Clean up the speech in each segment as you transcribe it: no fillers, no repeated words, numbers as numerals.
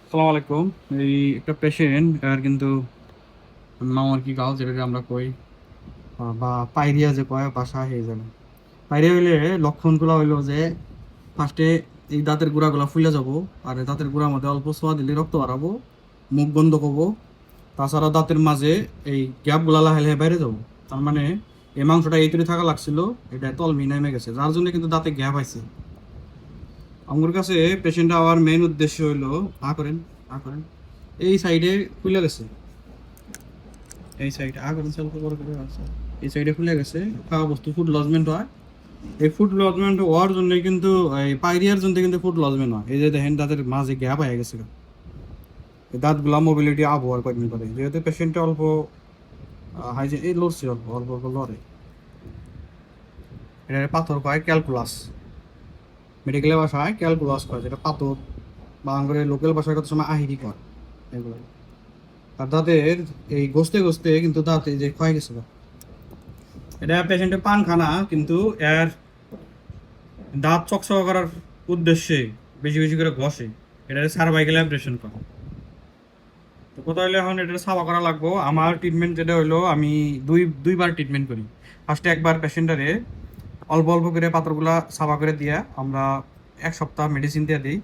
আসসালামু আলাইকুম। এই একটা পেশেন্ট আর কিন্তু নাম আর কি গাল যেটাকে আমরা কই বা পাইরিয়া যে কয় বাসা হয়ে যাবে। পাইরিয়া হইলে লক্ষণগুলো হইলো যে ফার্স্টে এই দাঁতের গুঁড়াগুলা ফুলে যাব, আর এই দাঁতের গুঁড়ার মধ্যে অল্প ছোঁয়া দিলে রক্ত বাড়াবো, মুখ বন্ধ করবো। তাছাড়া দাঁতের মাঝে এই গ্যাপগুলা লাহে লাহে বাইরে যাবো। তার মানে এই মাংসটা এই তৈরি থাকা লাগছিল, এটা তলমি নেমে গেছে, যার জন্য কিন্তু দাঁতে গ্যাপ আইছে। আমার কাছে পেশেন্ট আওয়ার মেইন উদ্দেশ্য হইলো এই সাইডে খুলে গেছে, এই সাইডে আগুন স্বল্প করে আছে, এই সাইডে খুলে গেছে। খাওয়া বস্তু ফুড লজমেন্ট হয়। এই ফুড লজমেন্ট হওয়ার জন্য কিন্তু এই পাইরিয়ার জন্য কিন্তু ফুড লজমেন্ট হয়। এই যে দেখেন দাঁতের মাঝে গ্যাপ হয়ে গেছে, এই দাঁতগুলা মোবিলিটি আবহাওয়ার কয়েকদিন করে, যেহেতু পেশেন্টে অল্প হাইজিন এই লড়ছে, অল্প অল্প অল্প লড়ে। এটা পাথর কয় ক্যালকুলাস, মেডিকেলের ভাষায় ক্যালকুলাস কয়, যেটা পাথর বা আঙ্গুরে লোকাল ভাষায় কত সময় আহিরি কয় এগুলো। আর দাঁতের এই ঘষতে ঘষতে কিন্তু দাঁতে যে ক্ষয় গেছে। এটা পেশেন্টের পান খানা, কিন্তু এর দাঁত চকচক করার উদ্দেশ্যে বেশি বেশি করে ঘষে, এটা সার্ভাইকেল অ্যাব্রেশন করে। তো কোথাও হলে এখন এটা সাফা করা লাগবো। আমার ট্রিটমেন্ট যেটা হলো, আমি দুইবার ট্রিটমেন্ট করি। ফার্স্টে একবার পেশেন্টারে অল্প অল্প করে পাথরগুলা সাফা করে দিয়া আমরা 1 সপ্তাহ মেডিসিন দিয়ে দিই।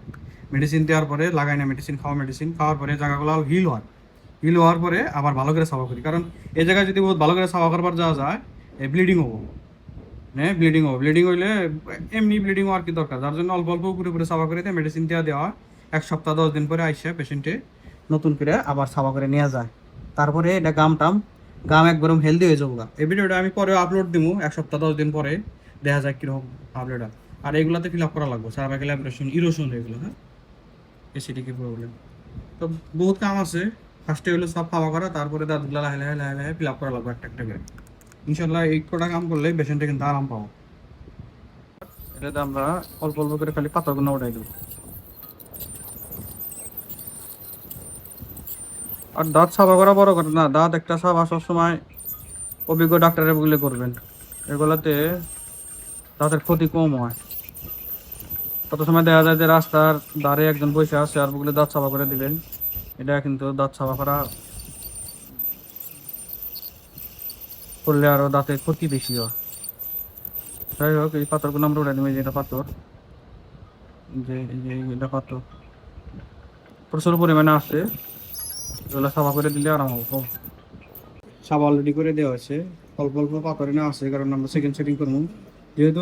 মেডিসিন দেওয়ার পরে লাগাই না, মেডিসিন খাওয়ার পরে জায়গাগুলো হিল হয়। হিল হওয়ার পরে আবার ভালো করে সাফা করি, কারণ এই জায়গায় যদি বহুত ভালো করে সাফা করবার যাওয়া যায় ব্লিডিং হবো। হ্যাঁ, ব্লিডিং হইলে এমনি ব্লিডিং হওয়ার কি দরকার, যার জন্য অল্প অল্প করে করে সাফা করে দিয়ে মেডিসিন দেওয়া দেওয়া 1 সপ্তাহ 10 দিন পরে আইসা পেশেন্টে নতুন করে আবার সাফা করে নেওয়া যায়। তারপরে এটা গাম একদম হেলদি হয়ে যাবো। এই ভিডিওটা আমি পরে আপলোড দিব 1 সপ্তাহ 10 দিন পরে, দেখা যায় কিরকম আপলোড হয়। আর এগুলাতে ফিল আপ করা লাগবে, সার্ভাইকেল অ্যাব্রেশন, ইরোশন এগুলো, হ্যাঁ, এসিডিটি প্রবলেম। তো বহুত কাম আছে। ফার্স্টে হলো সব খাওয়া করা, তারপরে দাঁতগুলো লাহে লাহে লাহে লাহে ফিল আপ করা লাগবে একটা একটা করে। ইনশাল্লাহ এই কটা কাম করলে পেশেন্টে কিন্তু আরাম পাবো। এটাতে আমরা অল্প অল্প করে খালি পাতাগুলো উঠাই দেবো। আর দাঁত সাফা করা বড় কথা না, দাঁত একটা সাফা সবসময় অভিজ্ঞ ডাক্তারের বলে করবেন। এগুলাতে দাঁতের ক্ষতি কম হয়। কত সময় দেখা যায় যে রাস্তার ধারে একজন বসে আছে আর বলে দাঁত সাফা করে দিবেন, এটা কিন্তু দাঁত সাফা করা করলে আরো দাঁতের ক্ষতি বেশি হয়। যাই হোক, এই পাথরগুলো আমরা উঠাই দেবো। এই যে এটা পাথর, এটা পাথর প্রচুর পরিমাণে আছে, এগুলো সাফা করে দিলে আরাম হবে। সাফা অলরেডি করে দেওয়া আছে, অল্প অল্প পাথর নেওয়া আছে, কারণ আমরা সেকেন্ড সেটিং করবো যেহেতু।